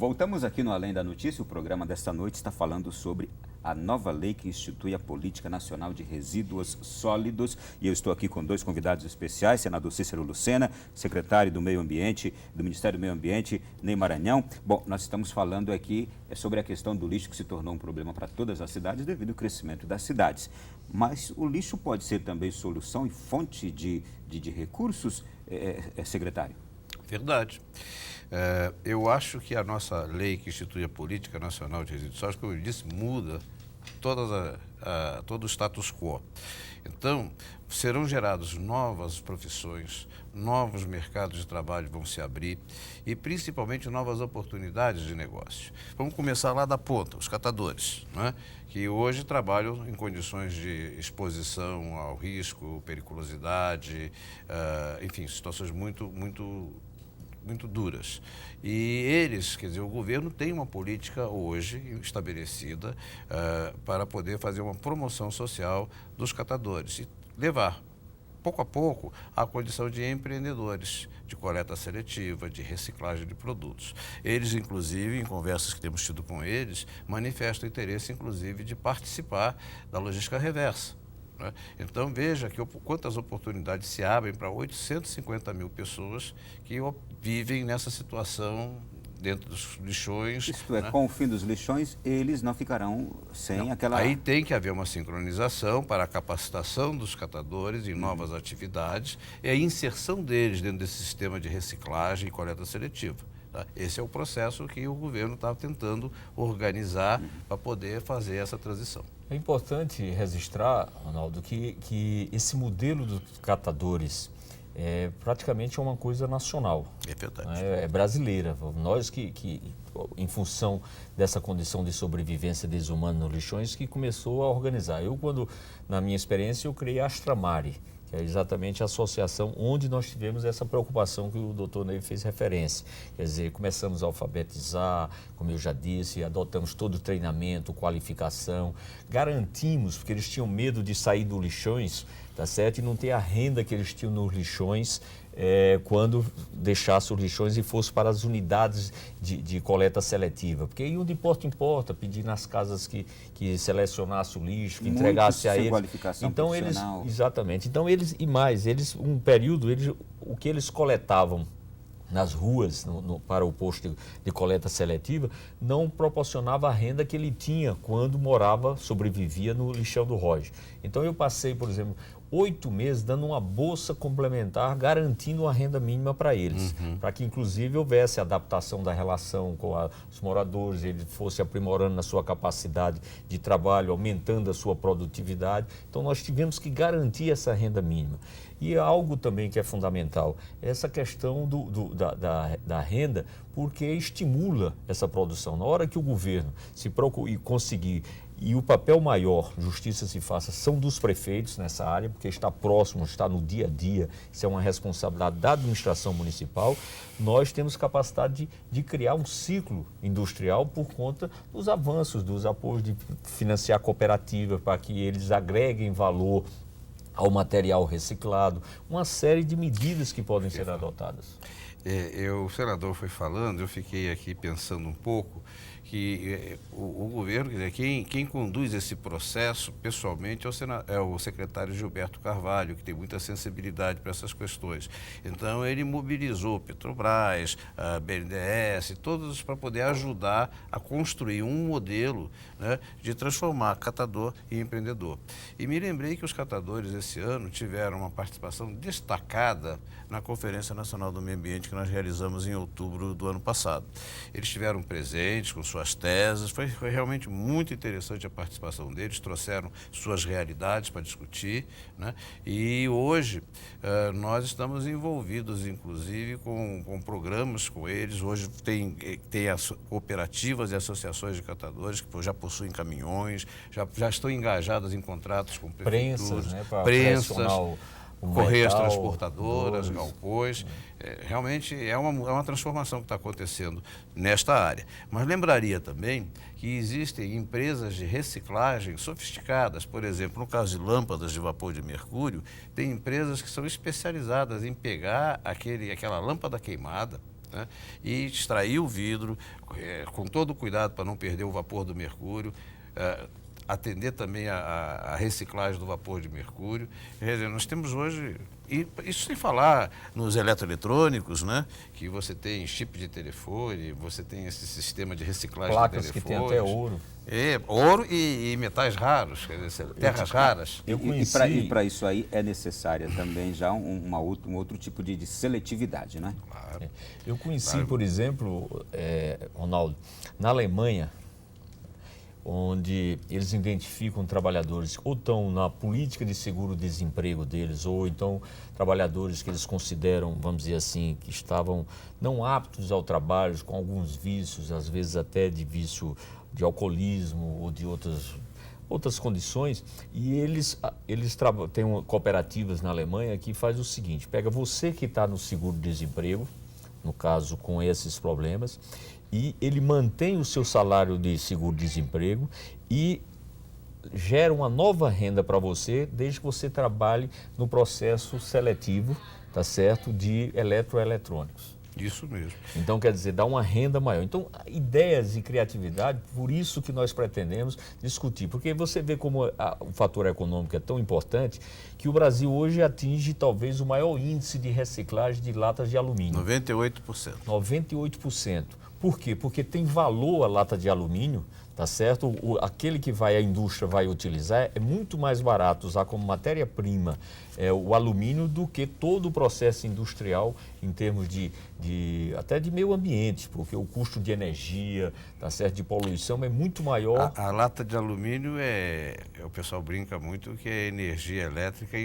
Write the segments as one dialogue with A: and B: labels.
A: Voltamos aqui no Além da Notícia. O programa desta noite está falando sobre a nova lei que institui a Política Nacional de Resíduos Sólidos. E eu estou aqui com dois convidados especiais, senador Cícero Lucena, secretário do Meio Ambiente, do Ministério do Meio Ambiente, Ney Maranhão. Bom, nós estamos falando aqui sobre a questão do lixo que se tornou um problema para todas as cidades devido ao crescimento das cidades. Mas o lixo pode ser também solução e fonte de recursos, secretário?
B: Verdade. Eu acho que a nossa lei que institui a Política Nacional de Resíduos Sólidos, como eu disse, muda todo o status quo. Então, serão geradas novas profissões, novos mercados de trabalho vão se abrir e, principalmente, novas oportunidades de negócio. Vamos começar lá da ponta, os catadores, né? Que hoje trabalham em condições de exposição ao risco, periculosidade, enfim, situações muito duras. E eles, quer dizer, o governo tem uma política hoje estabelecida para poder fazer uma promoção social dos catadores e levar, pouco a pouco, à condição de empreendedores, de coleta seletiva, de reciclagem de produtos. Eles, inclusive, em conversas que temos tido com eles, manifestam interesse, inclusive, de participar da logística reversa. Então, veja quantas oportunidades se abrem para 850 mil pessoas que vivem nessa situação dentro dos lixões.
A: Isto é, com o fim dos lixões, eles não ficarão sem aquela...
B: Aí tem que haver uma sincronização para a capacitação dos catadores em novas atividades e a inserção deles dentro desse sistema de reciclagem e coleta seletiva. Esse é o processo que o governo está tentando organizar para poder fazer essa transição.
C: É importante registrar, Ronaldo, que esse modelo dos catadores praticamente é uma coisa nacional.
B: É verdade.
C: É brasileira. Nós que, em função dessa condição de sobrevivência desumana nos lixões, que começou a organizar. Na minha experiência, eu criei a Astramari, que é exatamente a associação onde nós tivemos essa preocupação que o doutor Ney fez referência. Quer dizer, começamos a alfabetizar, como eu já disse, adotamos todo o treinamento, qualificação, garantimos, porque eles tinham medo de sair dos lixões, tá certo? E não ter a renda que eles tinham nos lixões, quando deixasse os lixões e fosse para as unidades de coleta seletiva. Porque aí onde importa, pedir nas casas que selecionasse o lixo, que entregasse a eles.
A: Qualificação
C: então
A: profissional.
C: exatamente. Então um período, o que eles coletavam nas ruas, para o posto de coleta seletiva, não proporcionava a renda que ele tinha quando sobrevivia no lixão do Roge. Então eu passei, por exemplo, 8 meses dando uma bolsa complementar, garantindo a renda mínima para eles, para que inclusive houvesse adaptação da relação com os moradores, ele fosse aprimorando na sua capacidade de trabalho, aumentando a sua produtividade. Então nós tivemos que garantir essa renda mínima. E algo também que é fundamental, essa questão da renda, porque estimula essa produção. Na hora que o governo se procura e conseguir, e o papel maior, justiça se faça, são dos prefeitos nessa área, porque está próximo, está no dia a dia, isso é uma responsabilidade da administração municipal, nós temos capacidade de criar um ciclo industrial por conta dos avanços, dos apoios de financiar cooperativas para que eles agreguem valor ao material reciclado, uma série de medidas que podem ser adotadas.
B: O senador foi falando, eu fiquei aqui pensando um pouco que o governo, quer dizer, quem conduz esse processo pessoalmente é o secretário Gilberto Carvalho, que tem muita sensibilidade para essas questões. Então ele mobilizou Petrobras, a BNDES, todos para poder ajudar a construir um modelo, né, de transformar catador em empreendedor. E me lembrei que os catadores esse ano tiveram uma participação destacada na Conferência Nacional do Meio Ambiente que nós realizamos em outubro do ano passado. Eles tiveram presentes com suas teses, foi realmente muito interessante a participação deles, trouxeram suas realidades para discutir, né? E hoje nós estamos envolvidos, inclusive, com programas com eles. Hoje tem as cooperativas e associações de catadores que já possuem caminhões, já estão engajadas em contratos com prefeituras,
C: prensas, né, para
B: prensas, correias
C: metal,
B: transportadoras, galpões. Realmente é uma transformação que está acontecendo nesta área. Mas lembraria também que existem empresas de reciclagem sofisticadas. Por exemplo, no caso de lâmpadas de vapor de mercúrio, tem empresas que são especializadas em pegar aquela lâmpada queimada, né? E extrair o vidro com todo o cuidado para não perder o vapor do mercúrio, atender também a reciclagem do vapor de mercúrio. Quer dizer, nós temos hoje, e isso sem falar nos eletroeletrônicos, né? Que você tem chip de telefone, você tem esse sistema de reciclagem
C: placas
B: de
C: que
B: telefones.
C: tem até ouro.
B: Ouro e metais raros, quer dizer, terras raras.
A: E para isso aí é necessária também já um outro tipo de seletividade, né?
B: Claro.
C: Eu conheci, por exemplo, Ronaldo, na Alemanha, onde eles identificam trabalhadores ou estão na política de seguro-desemprego deles, ou então trabalhadores que eles consideram, vamos dizer assim, que estavam não aptos ao trabalho, com alguns vícios, às vezes até de vício de alcoolismo ou de outras condições, e eles têm cooperativas na Alemanha que faz o seguinte: pega você que está no seguro-desemprego, no caso com esses problemas, e ele mantém o seu salário de seguro-desemprego e gera uma nova renda para você, desde que você trabalhe no processo seletivo, tá certo, de eletroeletrônicos.
B: Isso mesmo.
C: Então, quer dizer, dá uma renda maior. Então, ideias e criatividade, por isso que nós pretendemos discutir. Porque você vê como o fator econômico é tão importante que o Brasil hoje atinge talvez o maior índice de reciclagem de latas de alumínio.
B: 98%.
C: 98%. Por quê? Porque tem valor a lata de alumínio, tá certo? Aquele que a indústria vai utilizar é muito mais barato usar como matéria-prima o alumínio do que todo o processo industrial em termos até de meio ambiente, porque o custo de energia, tá certo, de poluição é muito maior.
B: A lata de alumínio o pessoal brinca muito que é energia elétrica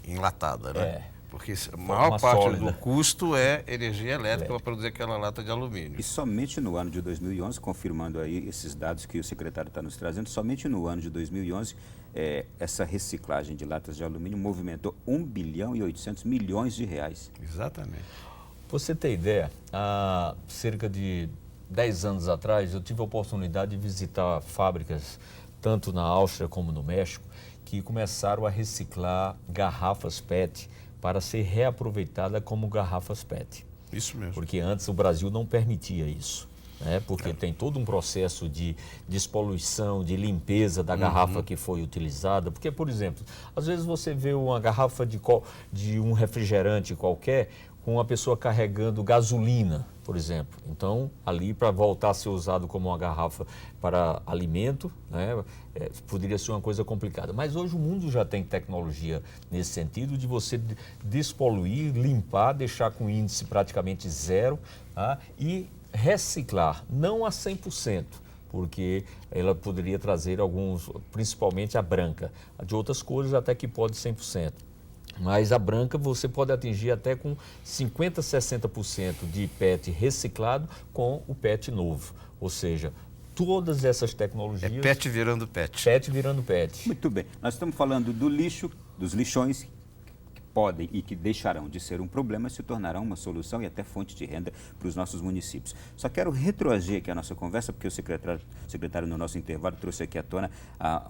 B: enlatada, né? Porque a maior parte
C: sólida
B: do custo é energia elétrica para produzir aquela lata de alumínio.
A: E somente no ano de 2011, confirmando aí esses dados que o secretário está nos trazendo, somente no ano de 2011, essa reciclagem de latas de alumínio movimentou 1 bilhão e 800 milhões de reais.
B: Exatamente.
C: Você tem ideia, há cerca de 10 anos atrás, eu tive a oportunidade de visitar fábricas, tanto na Áustria como no México, que começaram a reciclar garrafas PET para ser reaproveitada como garrafas PET.
B: Isso mesmo.
C: Porque antes o Brasil não permitia isso, né? Porque tem todo um processo de despoluição, de limpeza da garrafa que foi utilizada. Porque, por exemplo, às vezes você vê uma garrafa de um refrigerante qualquer com uma pessoa carregando gasolina, por exemplo. Então, ali para voltar a ser usado como uma garrafa para alimento, né, poderia ser uma coisa complicada. Mas hoje o mundo já tem tecnologia nesse sentido de você despoluir, limpar, deixar com índice praticamente zero, tá, e reciclar, não a 100%. Porque ela poderia trazer alguns, principalmente a branca, de outras cores até que pode 100%. Mas a branca você pode atingir até com 50%, 60% de PET reciclado com o PET novo. Ou seja, todas essas tecnologias...
B: É PET virando PET.
C: PET virando PET.
A: Muito bem. Nós estamos falando do lixo, dos lixões que podem e que deixarão de ser um problema, se tornarão uma solução e até fonte de renda para os nossos municípios. Só quero retroagir aqui a nossa conversa, porque o secretário no nosso intervalo trouxe aqui à tona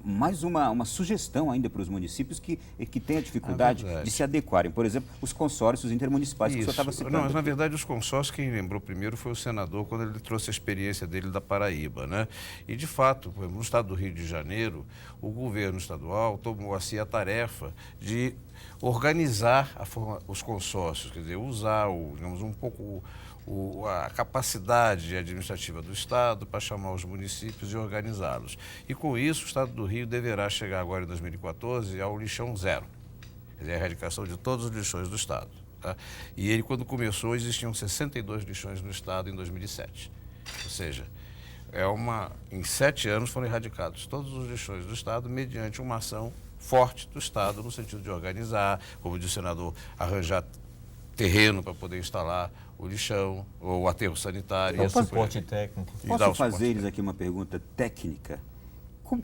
A: mais uma sugestão ainda para os municípios que têm a dificuldade de se adequarem. Por exemplo, os consórcios intermunicipais que o senhor estava citando.
B: Não, mas na verdade os consórcios, quem lembrou primeiro foi o senador, quando ele trouxe a experiência dele da Paraíba, né? E de fato, no estado do Rio de Janeiro, o governo estadual tomou a si a tarefa de organizar os consórcios, quer dizer, usar digamos, um pouco a capacidade administrativa do Estado para chamar os municípios e organizá-los. E com isso, o Estado do Rio deverá chegar agora em 2014 ao lixão zero, quer dizer, a erradicação de todos os lixões do Estado. Tá? E ele, quando começou, existiam 62 lixões no Estado em 2007. Ou seja, em 7 anos foram erradicados todos os lixões do Estado mediante uma ação forte do Estado, no sentido de organizar, como disse o senador, arranjar terreno para poder instalar o lixão, ou o aterro sanitário.
C: E o suporte técnico.
A: Posso fazer-lhes aqui uma pergunta técnica?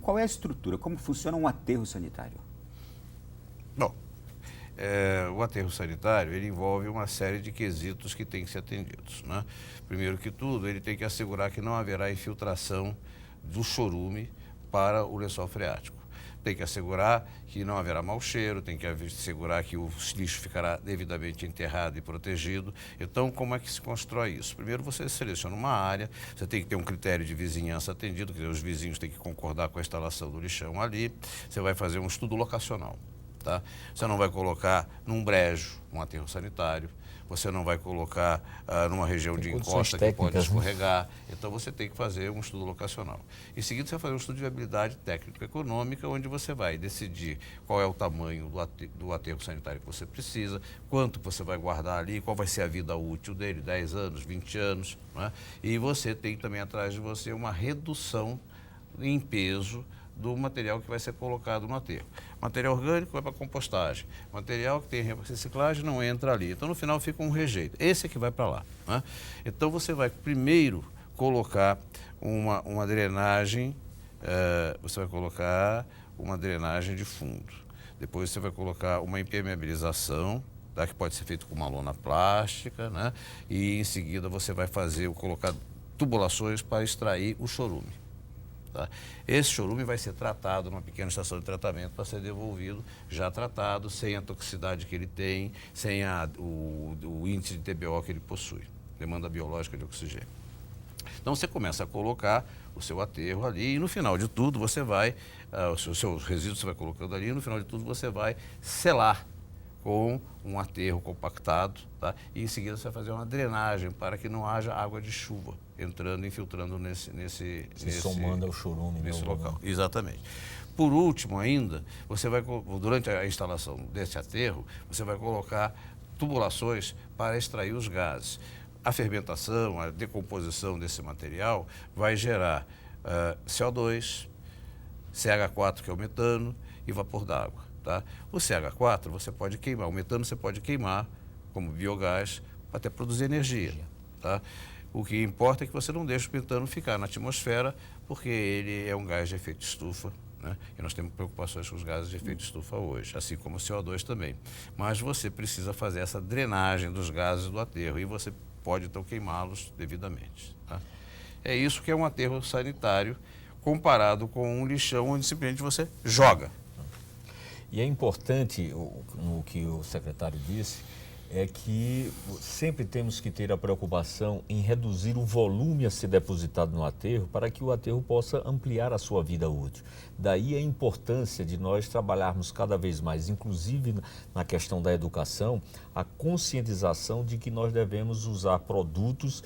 A: Qual é a estrutura? Como funciona um aterro sanitário?
B: Bom, o aterro sanitário ele envolve uma série de quesitos que têm que ser atendidos, né? Primeiro que tudo, ele tem que assegurar que não haverá infiltração do chorume para o lençol freático. tem que assegurar que não haverá mau cheiro, tem que assegurar que o lixo ficará devidamente enterrado e protegido. Então, como é que se constrói isso? Primeiro, você seleciona uma área, você tem que ter um critério de vizinhança atendido, quer dizer, os vizinhos têm que concordar com a instalação do lixão ali. Você vai fazer um estudo locacional. Tá? Você não vai colocar num brejo um aterro sanitário, você não vai colocar numa região de encosta que pode escorregar. Então, você tem que fazer um estudo locacional. Em seguida, você vai fazer um estudo de viabilidade técnico-econômica, onde você vai decidir qual é o tamanho do aterro sanitário que você precisa, quanto você vai guardar ali, qual vai ser a vida útil dele, 10 anos, 20 anos. Né? E você tem também atrás de você uma redução em peso do material que vai ser colocado no aterro. Material orgânico vai para compostagem. Material que tem reciclagem não entra ali. Então, no final, fica um rejeito. Esse é que vai para lá. Né? Então, você vai primeiro colocar uma drenagem, você vai colocar uma drenagem de fundo. Depois, você vai colocar uma impermeabilização, tá? Que pode ser feito com uma lona plástica, né? E, em seguida, você vai colocar tubulações para extrair o chorume. Tá? Esse chorume vai ser tratado numa pequena estação de tratamento para ser devolvido já tratado, sem a toxicidade que ele tem, sem o índice de TBO que ele possui, demanda biológica de oxigênio. Então você começa a colocar o seu aterro ali e no final de tudo você vai, os seus resíduos você vai colocando ali e no final de tudo você vai selar com um aterro compactado, tá? E em seguida você vai fazer uma drenagem para que não haja água de chuva entrando, infiltrando nesse
C: somando ao chorume
B: nesse local. Exatamente. Por último ainda, você vai, durante a instalação desse aterro, você vai colocar tubulações para extrair os gases. A fermentação, a decomposição desse material vai gerar CO2, CH4, que é o metano, e vapor d'água. Tá? O CH4 você pode queimar, o metano você pode queimar como biogás para até produzir energia. Tá? O que importa é que você não deixe o metano ficar na atmosfera, porque ele é um gás de efeito estufa, né? E nós temos preocupações com os gases de efeito estufa hoje, assim como o CO2 também. Mas você precisa fazer essa drenagem dos gases do aterro e você pode então queimá-los devidamente. Tá? É isso que é um aterro sanitário comparado com um lixão onde simplesmente você joga.
C: E é importante, no que o secretário disse, é que sempre temos que ter a preocupação em reduzir o volume a ser depositado no aterro para que o aterro possa ampliar a sua vida útil. Daí a importância de nós trabalharmos cada vez mais, inclusive na questão da educação, a conscientização de que nós devemos usar produtos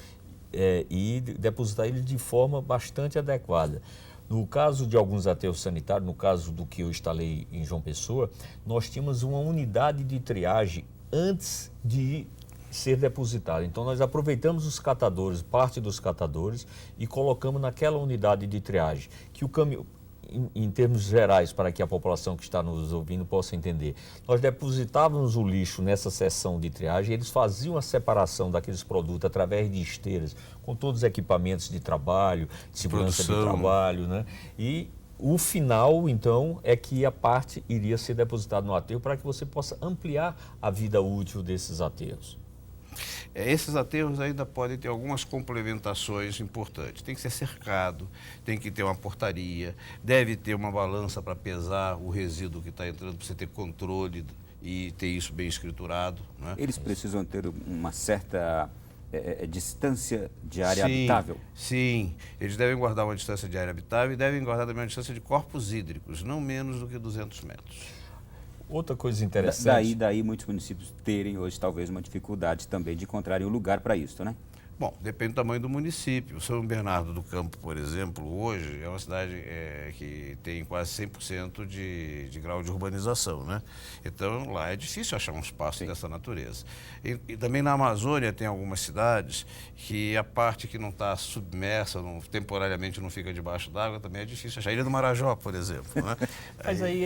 C: e depositar eles de forma bastante adequada. No caso de alguns aterros sanitários, no caso do que eu instalei em João Pessoa, nós tínhamos uma unidade de triagem antes de ser depositado. Então, nós aproveitamos os catadores, parte dos catadores, e colocamos naquela unidade de triagem, que o caminhão, em termos gerais, para que a população que está nos ouvindo possa entender, nós depositávamos o lixo nessa seção de triagem, eles faziam a separação daqueles produtos através de esteiras, com todos os equipamentos de trabalho, de segurança de trabalho, né? E o final, então, é que a parte iria ser depositada no aterro para que você possa ampliar a vida útil desses aterros.
B: Esses aterros ainda podem ter algumas complementações importantes. Tem que ser cercado, tem que ter uma portaria, deve ter uma balança para pesar o resíduo que está entrando, para você ter controle e ter isso bem escriturado. Né?
A: Eles precisam ter uma certa distância de área habitável?
B: Sim, eles devem guardar uma distância de área habitável e devem guardar também uma distância de corpos hídricos, não menos do que 200 metros.
C: Outra coisa interessante...
A: Daí muitos municípios terem hoje talvez uma dificuldade também de encontrarem um lugar para isso, né?
B: Bom, depende do tamanho do município. São Bernardo do Campo, por exemplo, hoje é uma cidade que tem quase 100% de grau de urbanização, né? Então, lá é difícil achar um espaço dessa natureza. E também na Amazônia tem algumas cidades que a parte que não está submersa, temporariamente não fica debaixo d'água, também é difícil achar. A Ilha do Marajó, por exemplo. Né?
C: Mas aí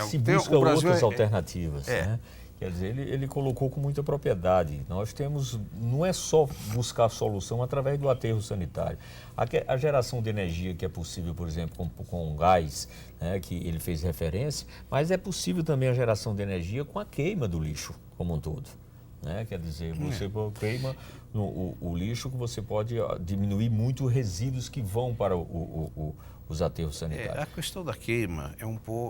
C: se busca outras alternativas, né? Quer dizer, ele colocou com muita propriedade. Nós temos, não é só buscar a solução através do aterro sanitário. A geração de energia que é possível, por exemplo, com gás, né, que ele fez referência, mas é possível também a geração de energia com a queima do lixo como um todo. né? Quer dizer, você queima o lixo, que você pode diminuir muito os resíduos que vão para os aterros sanitários.
B: A questão da queima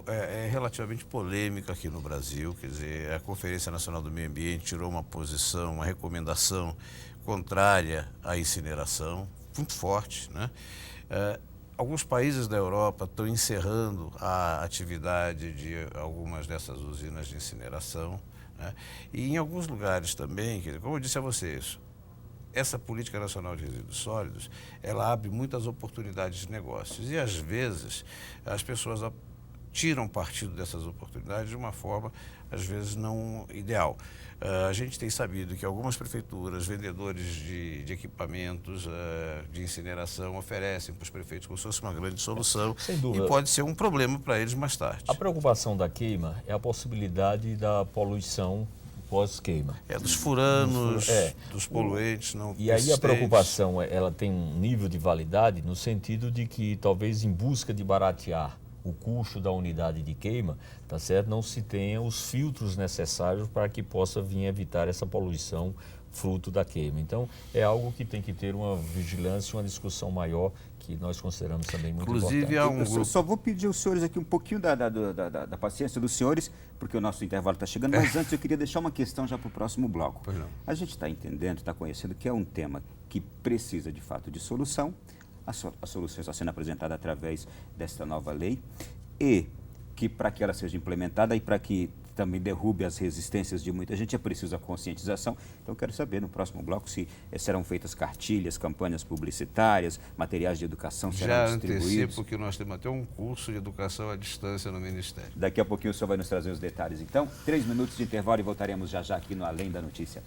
B: é relativamente polêmica aqui no Brasil. Quer dizer, a Conferência Nacional do Meio Ambiente tirou uma posição, uma recomendação contrária à incineração, muito forte, né? Alguns países da Europa estão encerrando a atividade de algumas dessas usinas de incineração, né? E em alguns lugares também, como eu disse a vocês, essa Política Nacional de Resíduos Sólidos, ela abre muitas oportunidades de negócios e, às vezes, as pessoas tiram partido dessas oportunidades de uma forma, às vezes, não ideal. A gente tem sabido que algumas prefeituras, vendedores de equipamentos de incineração, oferecem para os prefeitos como se fosse uma grande solução.
C: Sem dúvida.
B: E pode ser um problema para eles mais tarde.
C: A preocupação da queima é a possibilidade da poluição pós-queima.
B: Dos furanos, dos poluentes não
C: E aí a preocupação, ela tem um nível de validade no sentido de que talvez em busca de baratear o custo da unidade de queima, tá certo? Não se tenha os filtros necessários para que possa vir evitar essa poluição fruto da queima. Então, é algo que tem que ter uma vigilância, uma discussão maior, que nós consideramos também muito
B: Inclusive,
C: importante.
A: Eu só vou pedir aos senhores aqui um pouquinho da paciência dos senhores, porque o nosso intervalo está chegando, mas antes eu queria deixar uma questão já para o próximo bloco.
B: Pois não.
A: A gente está entendendo, está conhecendo que é um tema que precisa de fato de solução. A solução está sendo apresentada através desta nova lei e que para que ela seja implementada e para que também derrube as resistências de muita gente, é preciso a conscientização. Então, eu quero saber no próximo bloco se serão feitas cartilhas, campanhas publicitárias, materiais de educação serão distribuídos.
B: Já antecipo que nós temos até um curso de educação à distância no Ministério.
A: Daqui a pouquinho o senhor vai nos trazer os detalhes. Então, 3 minutos de intervalo e voltaremos já já aqui no Além da Notícia.